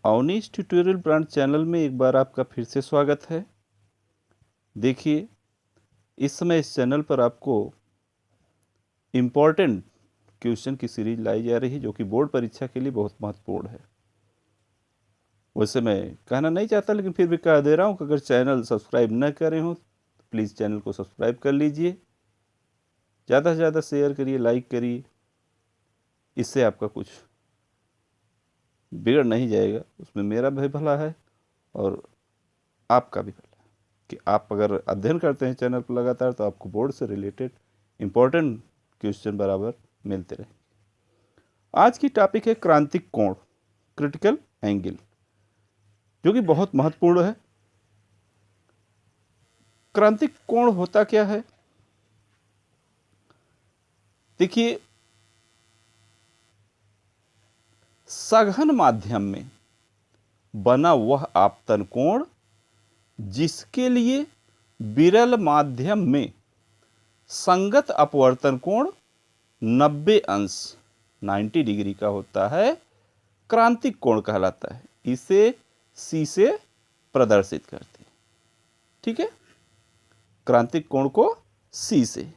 Awanish tutorial brand channel में एक बार आपका फिर से स्वागत है। देखिए, इस समय इस चैनल पर आपको इम्पॉर्टेंट क्वेश्चन की सीरीज लाई जा रही है जो कि बोर्ड परीक्षा के लिए बहुत महत्वपूर्ण है। वैसे मैं कहना नहीं चाहता, लेकिन फिर भी कह दे रहा हूँ कि अगर चैनल सब्सक्राइब न करें हो तो प्लीज़ चैनल को सब्सक्राइब कर लीजिए, ज़्यादा से ज़्यादा शेयर करिए, लाइक करिए। इससे आपका कुछ बिगड़ नहीं जाएगा, उसमें मेरा भी भला है और आपका भी भला है कि आप अगर अध्ययन करते हैं चैनल पर लगातार तो आपको बोर्ड से रिलेटेड इम्पोर्टेंट क्वेश्चन बराबर मिलते रहेंगे। आज की टॉपिक है क्रांतिक कोण, क्रिटिकल एंगल, जो कि बहुत महत्वपूर्ण है। क्रांतिक कोण होता क्या है? देखिए, सघन माध्यम में बना वह आपतन कोण जिसके लिए विरल माध्यम में संगत अपवर्तन कोण 90 अंश 90 डिग्री का होता है, क्रांतिक कोण कहलाता है। इसे सी से प्रदर्शित करते हैं। ठीक है, क्रांतिक कोण को सी से।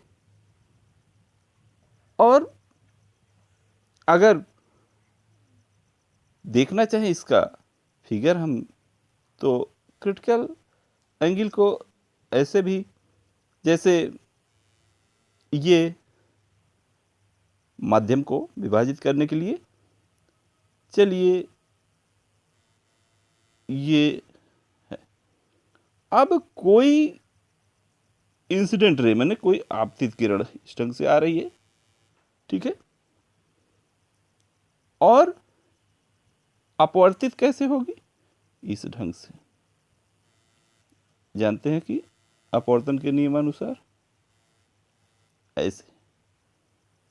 और अगर देखना चाहें इसका फिगर हम, तो क्रिटिकल एंगल को ऐसे भी, जैसे ये माध्यम को विभाजित करने के लिए, चलिए ये है। अब कोई इंसिडेंट रे, मैंने कोई आपतित किरण इस ढंग से आ रही है, ठीक है, और अपवर्तित कैसे होगी? इस ढंग से। जानते हैं कि अपवर्तन के नियमानुसार ऐसे।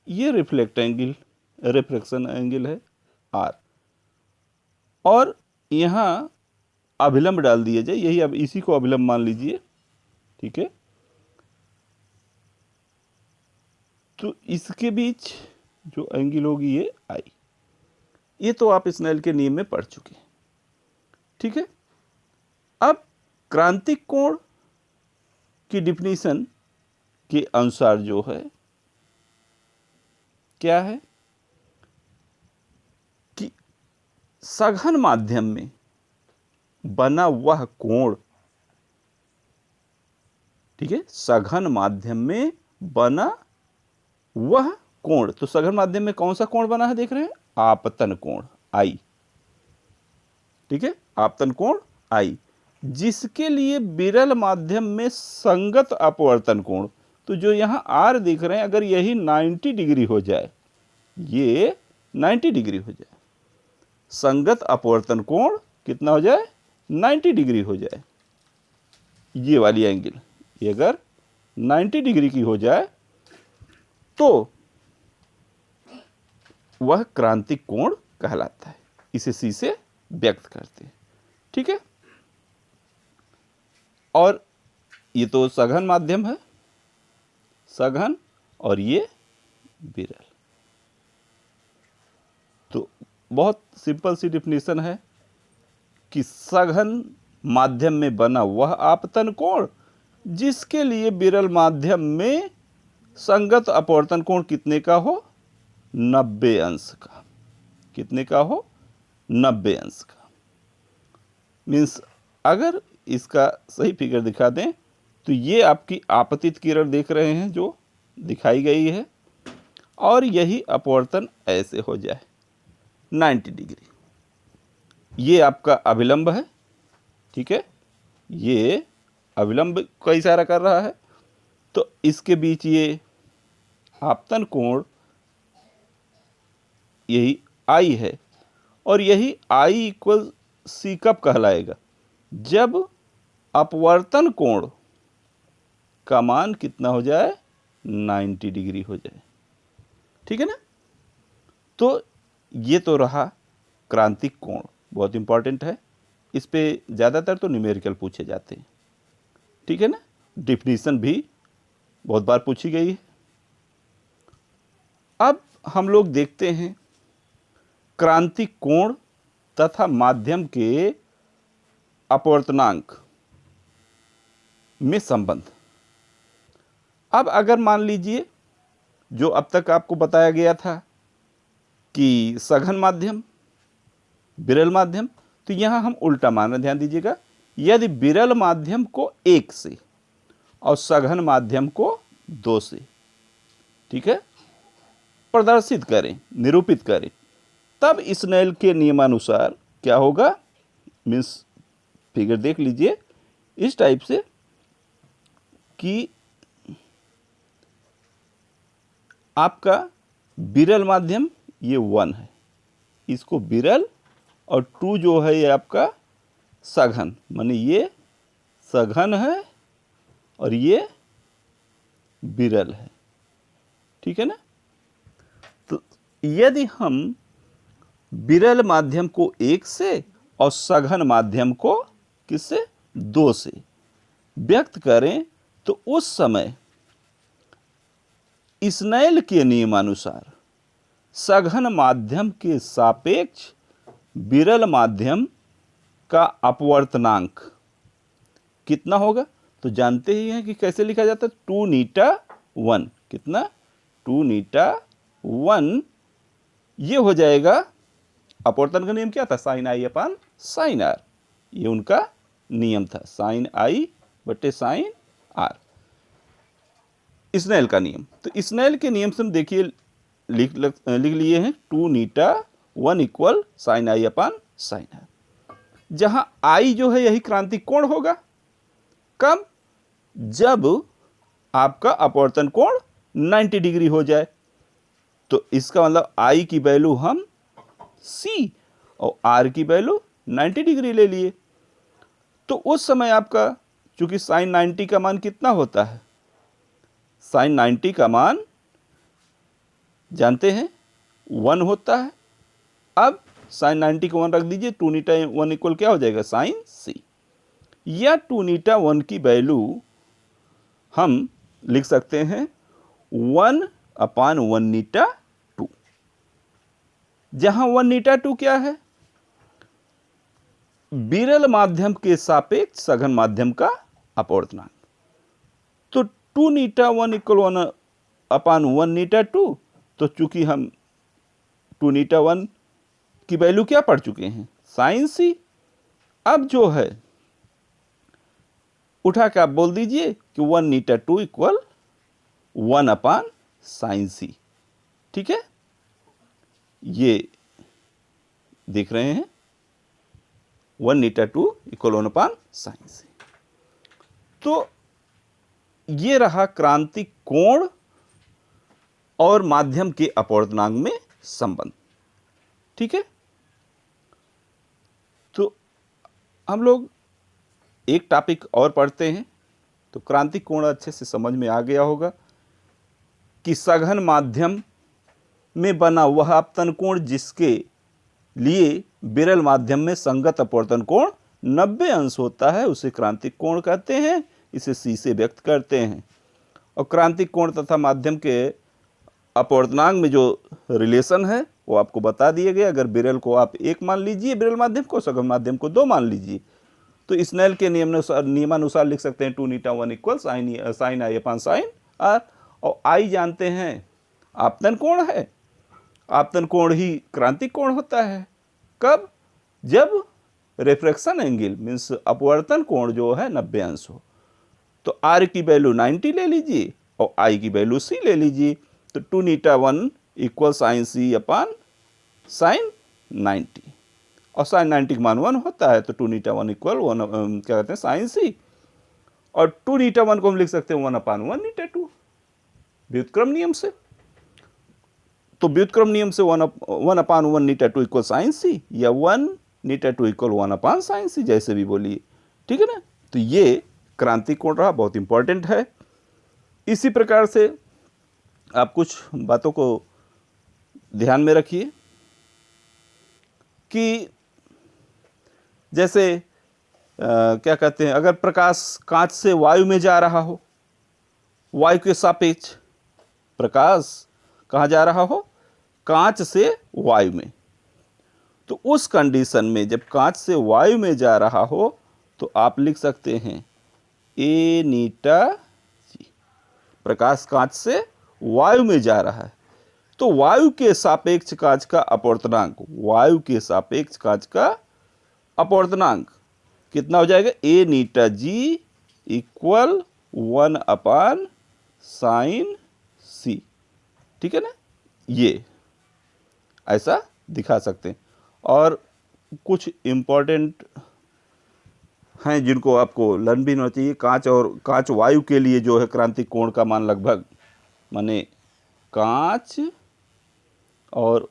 ये रिफ्लेक्ट एंगल, रिफ्रैक्शन एंगल है आर, और यहां अभिलंब डाल दिया जाए, यही अब इसी को अभिलंब मान लीजिए, ठीक है। तो इसके बीच जो एंगल होगी ये आई। ये तो आप स्नेल के नियम में पढ़ चुके हैं, ठीक है। अब क्रांतिक कोण की डिफिनीशन के अनुसार जो है क्या है कि सघन माध्यम में बना वह कोण, ठीक है, सघन माध्यम में बना वह कोण। तो सघन माध्यम में कौन सा कोण बना है देख रहे हैं? आपतन कोण आई, ठीक है, आपतन कोण आई, जिसके लिए विरल माध्यम में संगत अपवर्तन कोण। तो जो यहां आर दिख रहे हैं, अगर यही 90 डिग्री हो जाए, ये 90 डिग्री हो जाए, संगत अपवर्तन कोण कितना हो जाए? 90 डिग्री हो जाए, ये वाली एंगल, ये अगर 90 डिग्री की हो जाए तो वह क्रांतिक कोण कहलाता है। इसे सी से व्यक्त करते हैं, ठीक है। और ये तो सघन माध्यम है, सघन, और ये विरल। तो बहुत सिंपल सी डिफिनीशन है कि सघन माध्यम में बना वह आपतन कोण जिसके लिए विरल माध्यम में संगत अपवर्तन कोण कितने का हो? 90 अंश का। कितने का हो? 90 अंश का। मीन्स अगर इसका सही फिगर दिखा दें तो ये आपकी आपतित किरण देख रहे हैं जो दिखाई गई है, और यही अपवर्तन ऐसे हो जाए 90 डिग्री। ये आपका अभिलंब है, ठीक है, ये अभिलंब का इशारा कर रहा है। तो इसके बीच ये आपतन कोण यही आई है, और यही आई इक्वल सी कब कहलाएगा? जब अपवर्तन कोण का मान कितना हो जाए? 90 डिग्री हो जाए, ठीक है ना। तो ये तो रहा क्रांतिक कोण, बहुत इंपॉर्टेंट है। इस पे ज़्यादातर तो न्यूमेरिकल पूछे जाते हैं, ठीक है ना। डिफिनीशन भी बहुत बार पूछी गई है। अब हम लोग देखते हैं क्रांतिक कोण तथा माध्यम के अपवर्तनांक में संबंध। अब अगर मान लीजिए जो अब तक आपको बताया गया था कि सघन माध्यम, विरल माध्यम, तो यहाँ हम उल्टा मानना, ध्यान दीजिएगा। यदि विरल माध्यम को 1 से और सघन माध्यम को 2 से, ठीक है, प्रदर्शित करें, निरूपित करें, तब स्नेल के नियमानुसार क्या होगा। मीन्स फिगर देख लीजिए इस टाइप से कि आपका विरल माध्यम ये 1 है, इसको विरल, और 2 जो है ये आपका सघन, माने ये सघन है और ये विरल है, ठीक है ना। तो यदि हम विरल माध्यम को 1 से और सघन माध्यम को किससे, 2 से व्यक्त करें, तो उस समय स्नेल के नियमानुसार सघन माध्यम के सापेक्ष विरल माध्यम का अपवर्तनांक कितना होगा। तो जानते ही हैं कि कैसे लिखा जाता है, 2 नीटा 1, कितना, 2 नीटा 1, ये हो जाएगा। अपवर्तन का नियम क्या था, sine I upon sine R, ये उनका नियम था, साइन आई बटे साइन आर, स्नेल का नियम। तो स्नेल के नियम से हम देखिए लिख लिए हैं 2 eta 1 equal sine I upon sine R, जहां आई जो है यही क्रांतिक कोण होगा। कब, जब आपका अपवर्तन कोण 90 डिग्री हो जाए। तो इसका मतलब आई की वैल्यू हम सी और आर की वैल्यू 90 डिग्री ले लिए। तो उस समय आपका चूंकि साइन 90 का मान कितना होता है, साइन 90 का मान जानते हैं 1 होता है। अब साइन 90 को 1 रख दीजिए, 2 नीटा 1 इक्वल क्या हो जाएगा, साइन सी, या 2 नीटा 1 की वैल्यू हम लिख सकते हैं 1 अपान 1 नीटा 2, जहां 1 नीटा 2 क्या है, विरल माध्यम के सापेक्ष सघन माध्यम का अपवर्तनांक। तो 2 नीटा 1 इक्वल 1 अपान 1 नीटा 2, तो चूंकि हम 2 नीटा 1 की वैल्यू क्या पढ़ चुके हैं, साइन सी। अब जो है उठा के आप बोल दीजिए कि 1 नीटा 2 इक्वल 1 अपान साइन सी, ठीक है, ये देख रहे हैं 1 नीटा 2 इक्वल 1 अपान साइन सी। तो ये रहा क्रांतिक कोण और माध्यम के अपवर्तनांक में संबंध, ठीक है। तो हम लोग एक टॉपिक और पढ़ते हैं। तो क्रांतिक कोण अच्छे से समझ में आ गया होगा कि सघन माध्यम में बना वह अपतन कोण जिसके लिए विरल माध्यम में संगत अपवर्तन कोण 90 अंश होता है, उसे क्रांतिक कोण कहते हैं। इसे सी से व्यक्त करते हैं। और क्रांतिक कोण तथा माध्यम के अपवर्तनांक में जो रिलेशन है वो आपको बता दिए गए। अगर विरल को आप 1 मान लीजिए, विरल माध्यम को, सघन माध्यम को 2 मान लीजिए, तो स्नेल के नियमानुसार लिख सकते हैं 2 eta 1 equal sine I upon sine R. और आई जानते हैं आपतन कोण है, आपतन कोण ही क्रांतिक कोण होता है। कब, जब रिफ्रैक्शन एंगल मीन्स अपवर्तन कोण जो है 90 अंश हो। तो आर की वैल्यू 90 ले लीजिए और आई की वैल्यू सी ले लीजिए। तो 2 नीटा 1 इक्वल साइन सी अपान साइन 90, और साइन 90 का मान 1 होता है। तो 2 नीटा 1 इक्वल 1 क्या कहते हैं, साइन सी। और 2 नीटा 1 को हम लिख सकते हैं 1 अपान 1 नीटा 2 व्युत्क्रम नियम से। तो व्युत्क्रम नियम से 1 अपान 1 नीटा 2 इक्वल साइन सी, या 1 नीटा 2 इक्वल 1 अपान साइन सी, जैसे भी बोलिए, ठीक है ना। तो ये क्रांतिक कोण रहा, बहुत इंपॉर्टेंट है। इसी प्रकार से आप कुछ बातों को ध्यान में रखिए कि जैसे क्या कहते हैं, अगर प्रकाश कांच से वायु में जा रहा हो, वायु के सापेक्ष प्रकाश कहाँ जा रहा हो, कांच से वायु में, तो उस कंडीशन में जब कांच से वायु में जा रहा हो तो आप लिख सकते हैं ए नीटा जी। प्रकाश कांच से वायु में जा रहा है तो वायु के सापेक्ष कांच का अपवर्तनांक, वायु के सापेक्ष कांच का अपवर्तनांक कितना हो जाएगा, ए नीटा जी इक्वल 1/sin c। ठीक है ना, ये ऐसा दिखा सकते हैं। और कुछ इम्पोर्टेंट हैं जिनको आपको लर्न भी होना चाहिए। कांच और कांच वायु के लिए जो है क्रांतिक कोण का मान लगभग, माने कांच और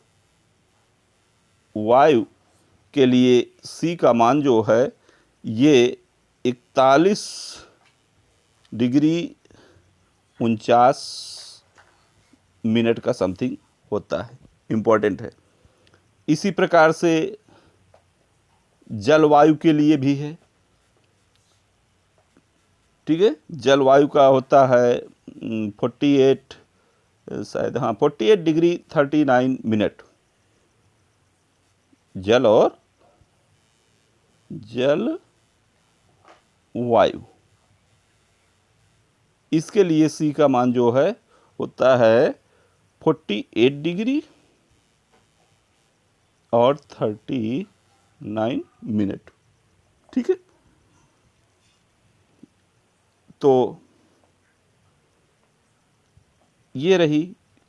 वायु के लिए C का मान जो है ये 41 डिग्री 49 मिनट का समथिंग होता है, इम्पोर्टेंट है। इसी प्रकार से जलवायु के लिए भी है। ठीक है, जलवायु का होता है 48 शायद, हाँ 48 डिग्री 39 मिनट जल और जल वायु। इसके लिए C का मान जो है होता है 48 डिग्री और 39 मिनट। ठीक है, तो ये रही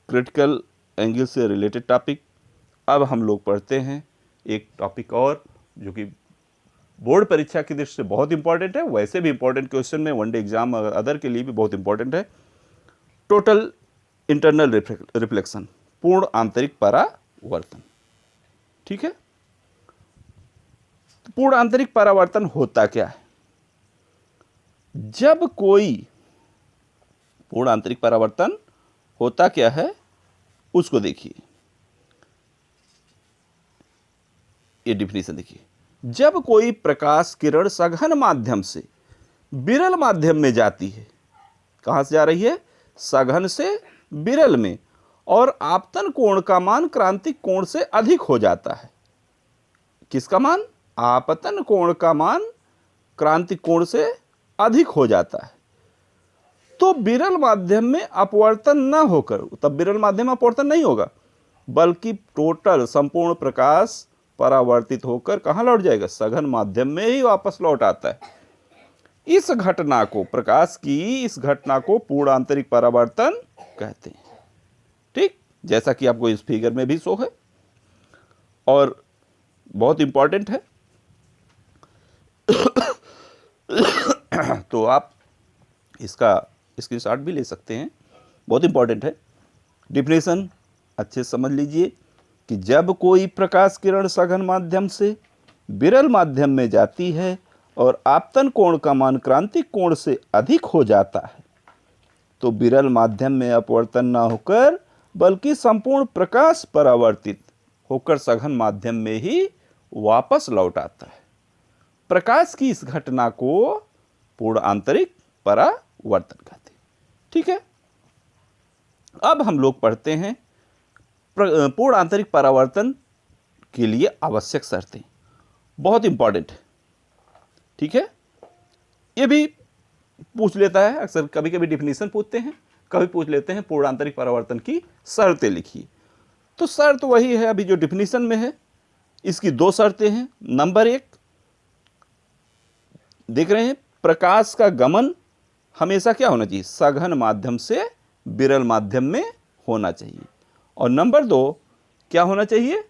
क्रिटिकल एंगल से रिलेटेड टॉपिक। अब हम लोग पढ़ते हैं एक टॉपिक और जो कि बोर्ड परीक्षा की दृष्टि से बहुत इंपॉर्टेंट है, वैसे भी इंपॉर्टेंट क्वेश्चन में, वनडे एग्जाम अदर के लिए भी बहुत इंपॉर्टेंट है। टोटल इंटरनल रिफ्लेक्शन, पूर्ण आंतरिक परावर्तन। ठीक है, पूर्ण आंतरिक परावर्तन होता क्या है? जब कोई पूर्ण आंतरिक परावर्तन होता क्या है उसको देखिए, ये डिफिनीशन देखिए। जब कोई प्रकाश किरण सघन माध्यम से विरल माध्यम में जाती है, कहां से जा रही है? सघन से विरल में, और आपतन कोण का मान क्रांतिक कोण से अधिक हो जाता है। किसका मान? आपतन कोण का मान क्रांतिक कोण से अधिक हो जाता है। तो विरल माध्यम में अपवर्तन न होकर, तब विरल माध्यम में अपवर्तन नहीं होगा, बल्कि टोटल संपूर्ण प्रकाश परावर्तित होकर कहां लौट जाएगा? सघन माध्यम में ही वापस लौट आता है। इस घटना को, प्रकाश की इस घटना को पूर्ण आंतरिक परावर्तन कहते हैं। ठीक, जैसा कि आपको इस फिगर में भी शो है और बहुत इंपॉर्टेंट है। तो आप इसका स्क्रीनशॉट भी ले सकते हैं, बहुत इंपॉर्टेंट है। डिफिनेशन अच्छे से समझ लीजिए कि जब कोई प्रकाश किरण सघन माध्यम से विरल माध्यम में जाती है और आपतन कोण का मान क्रांतिक कोण से अधिक हो जाता है, तो विरल माध्यम में अपवर्तन न होकर बल्कि संपूर्ण प्रकाश परावर्तित होकर सघन माध्यम में ही वापस लौट आता है। प्रकाश की इस घटना को पूर्ण आंतरिक परावर्तन कहते हैं। ठीक है, अब हम लोग पढ़ते हैं पूर्ण आंतरिक परावर्तन के लिए आवश्यक शर्तें, बहुत इंपॉर्टेंट है। ठीक है, ये भी पूछ लेता है अक्सर, कभी कभी डिफिनीशन पूछते हैं, कभी पूछ लेते हैं पूर्ण आंतरिक परावर्तन की शर्तें लिखिए। तो शर्त वही है अभी जो डिफिनीशन में है। इसकी दो शर्तें हैं। नंबर 1 देख रहे हैं, प्रकाश का गमन हमेशा क्या होना चाहिए? सघन माध्यम से विरल माध्यम में होना चाहिए। और नंबर 2 क्या होना चाहिए?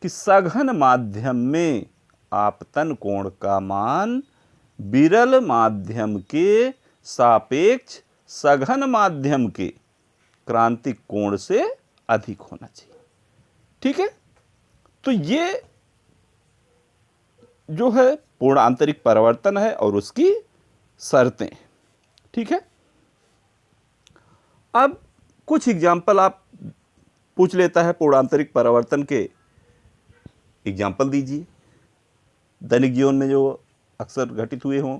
कि सघन माध्यम में आपतन कोण का मान विरल माध्यम के सापेक्ष सघन माध्यम के क्रांतिक कोण से अधिक होना चाहिए। ठीक है, तो ये जो है पूर्ण आंतरिक परावर्तन है और उसकी शर्तें। ठीक है, अब कुछ एग्जाम्पल आप पूछ लेता है पूर्ण आंतरिक परावर्तन के, एग्जाम्पल दीजिए दैनिक जीवन में जो अक्सर घटित हुए हों,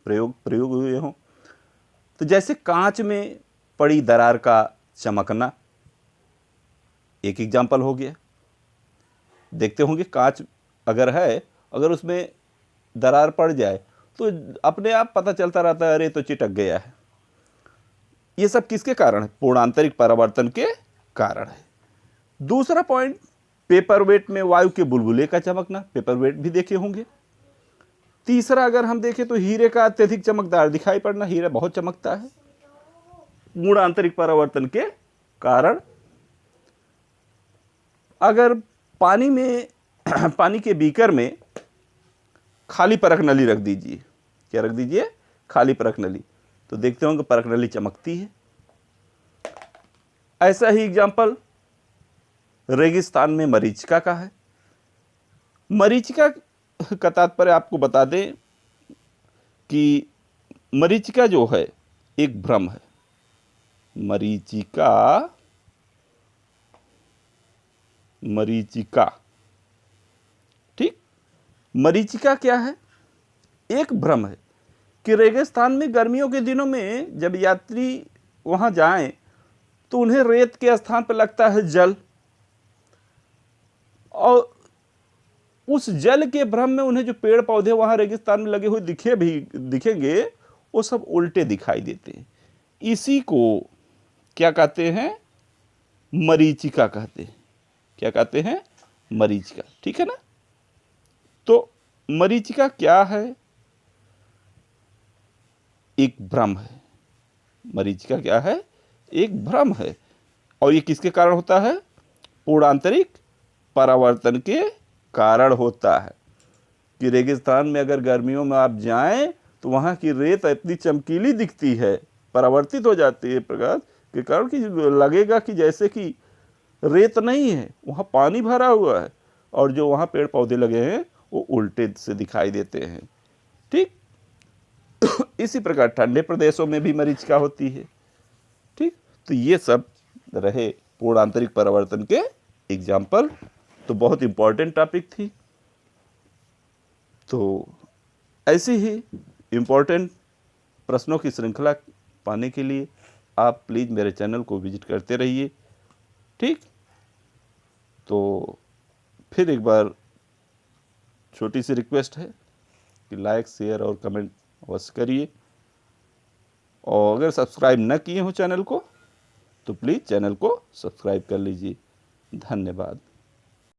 प्रयोग हुए हों। तो जैसे कांच में पड़ी दरार का चमकना एक एग्जाम्पल हो गया। देखते होंगे कांच अगर है, अगर उसमें दरार पड़ जाए तो अपने आप पता चलता रहता है, अरे तो चिटक गया है। ये सब किसके कारण है? पूर्णांतरिक परावर्तन के कारण है। दूसरा पॉइंट, पेपरवेट में वायु के बुलबुले का चमकना, पेपरवेट भी देखे होंगे। तीसरा अगर हम देखें तो हीरे का अत्यधिक चमकदार दिखाई पड़ना, हीरा बहुत चमकता है, पूर्णांतरिक परावर्तन के कारण। अगर पानी में पानी के बीकर में खाली परख नली रख दीजिए, क्या रख दीजिए? खाली परख नली, तो देखते होंगे परख नली चमकती है। ऐसा ही एग्जाम्पल रेगिस्तान में मरीचिका का है। मरीचिका का तात्पर्य आपको बता दें कि मरीचिका जो है एक भ्रम है। मरीचिका, ठीक, मरीचिका क्या है? एक भ्रम है कि रेगिस्तान में गर्मियों के दिनों में जब यात्री वहां जाएं तो उन्हें रेत के स्थान पर लगता है जल, और उस जल के भ्रम में उन्हें जो पेड़ पौधे वहां रेगिस्तान में लगे हुए दिखेंगे, वो सब उल्टे दिखाई देते हैं। इसी को क्या कहते हैं? मरीचिका कहते हैं। क्या कहते हैं? मरीचिका, ठीक है ना। तो मरीचिका क्या है? एक भ्रम है। मरीचिका क्या है? एक भ्रम है। और ये किसके कारण होता है? पूर्णांतरिक परावर्तन के कारण होता है। कि रेगिस्तान में अगर गर्मियों में आप जाएं तो वहां की रेत इतनी चमकीली दिखती है, परावर्तित हो जाती है प्रकाश के कारण, कि लगेगा कि जैसे कि रेत नहीं है, वहां पानी भरा हुआ है, और जो वहां पेड़ पौधे लगे हैं वो उल्टे से दिखाई देते हैं, ठीक। इसी प्रकार ठंडे प्रदेशों में भी मरीचिका होती है, ठीक। तो ये सब रहे पूर्णांतरिक परावर्तन के एग्जाम्पल। तो बहुत इंपॉर्टेंट टॉपिक थी। तो ऐसी ही इंपॉर्टेंट प्रश्नों की श्रृंखला पाने के लिए आप प्लीज़ मेरे चैनल को विजिट करते रहिए, ठीक। तो फिर एक बार छोटी सी रिक्वेस्ट है कि लाइक, शेयर और कमेंट अवश्य करिए, और अगर सब्सक्राइब न किए हो चैनल को तो प्लीज़ चैनल को सब्सक्राइब कर लीजिए। धन्यवाद।